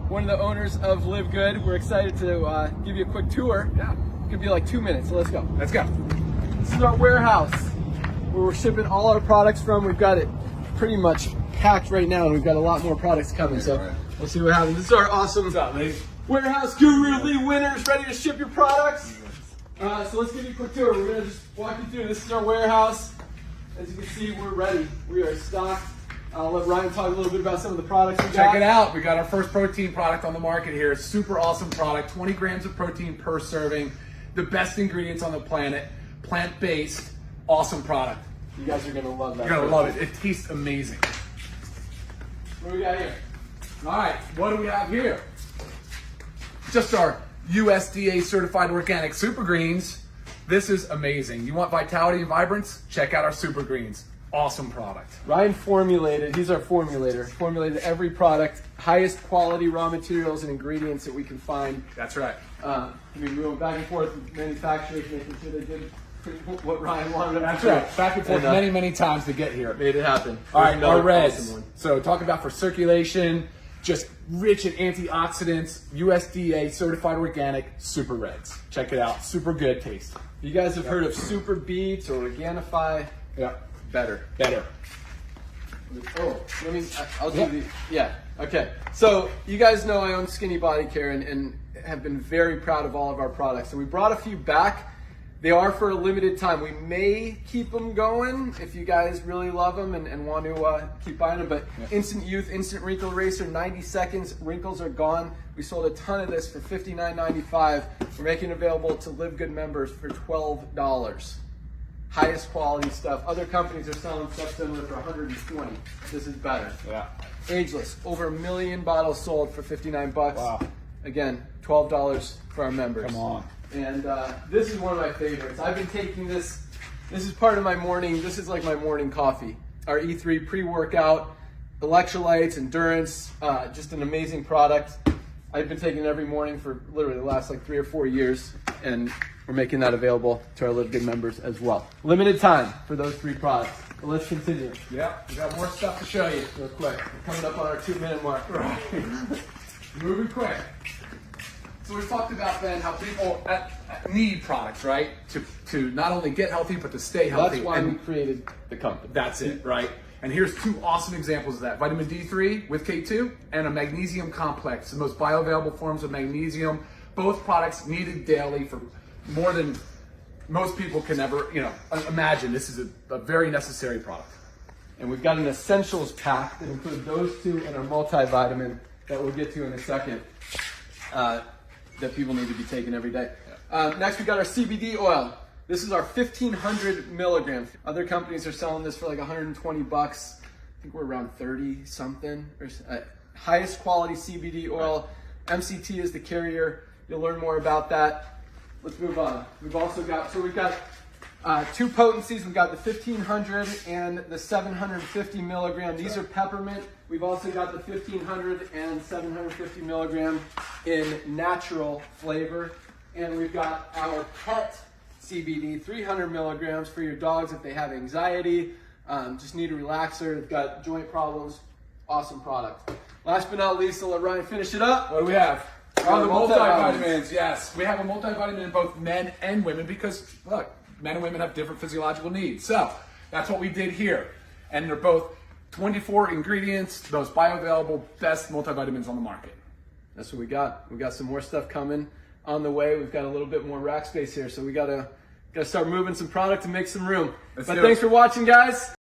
one of the owners of LiveGood. We're excited to give you a quick tour. Yeah. It could be like 2 minutes, so let's go. Let's go. This is our warehouse where we're shipping all our products from. We've got it pretty much packed right now, and we've got a lot more products coming, so we'll see what happens. This is our awesome What's up, ladies? warehouse guru, Lee Winners, ready to ship your products. So let's give you a quick tour. We're going to just walk you through. This is our warehouse. As you can see, we're ready. We are stocked. I'll let Ryan talk a little bit about some of the products we got. Check it out. We got our first protein product on the market here. Super awesome product. 20 grams of protein per serving. The best ingredients on the planet. Plant-based. Awesome product. You guys are going to love that. You're going to love it. It tastes amazing. What do we got here? All right. What do we have here? Just our USDA certified organic super greens. This is amazing. You want vitality and vibrance? Check out our super greens. Awesome product. Ryan formulated, he's our formulator, formulated every product, highest quality raw materials and ingredients that we can find. That's right. We went back and forth with manufacturers, making sure they did what Ryan wanted. That's right. Back and forth many times to get here. Made it happen. All right, our reds. Awesome one. So talk about for circulation, just rich in antioxidants, USDA certified organic super reds. Check it out. Super good taste. You guys have heard of Super Beets or Organifi? Yeah. Better. Oh, I'll do the, yeah, okay. So you guys know I own Skinny Body Care and have been very proud of all of our products. So we brought a few back. They are for a limited time. We may keep them going if you guys really love them and want to keep buying them. But Instant Youth, Instant Wrinkle Eraser, 90 seconds, wrinkles are gone. We sold a ton of this for $59.95. We're making it available to LiveGood members for $12. Highest quality stuff. Other companies are selling stuff similar for $120. This is better. Yeah. Ageless, over 1 million bottles sold for $59. Wow. Again, $12 for our members. Come on. And this is one of my favorites. I've been taking this. This is part of my morning. This is like my morning coffee. Our E3 pre-workout, electrolytes, endurance, just an amazing product. I've been taking it every morning for literally the last like 3 or 4 years, and we're making that available to our LiveGood members as well. Limited time for those 3 products. But let's continue. Yeah, we got more stuff to show you. Real quick. We're coming up on our 2-minute mark. Right. Moving quick. So we've talked about, Ben, how people need products, right? To not only get healthy, but to stay healthy. That's why we created the company. That's it, right? And here's 2 awesome examples of that. Vitamin D3 with K2 and a magnesium complex, the most bioavailable forms of magnesium. Both products needed daily for more than most people can ever, imagine. This is a very necessary product. And we've got an essentials pack that includes those 2 and our multivitamin that we'll get to in a second that people need to be taking every day. Next, we got our CBD oil. This is our 1,500 milligrams. Other companies are selling this for like $120. I think we're around 30 something. Highest quality CBD oil. MCT is the carrier. You'll learn more about that. Let's move on. We've also got, so we've got 2 potencies. We've got the 1,500 and the 750 milligram. These are peppermint. We've also got the 1,500 and 750 milligram in natural flavor. And we've got our pet CBD, 300 milligrams for your dogs if they have anxiety, just need a relaxer, they've got joint problems. Awesome product. Last but not least, I'll let Ryan finish it up. What do we have? Oh, the multivitamins, yes. We have a multivitamin in both men and women because, look, men and women have different physiological needs. So that's what we did here. And they're both 24 ingredients, the most bioavailable, best multivitamins on the market. That's what we got. We got some more stuff coming on the way. We've got a little bit more rack space here, so we gotta start moving some product to make some room. But thanks for watching, guys.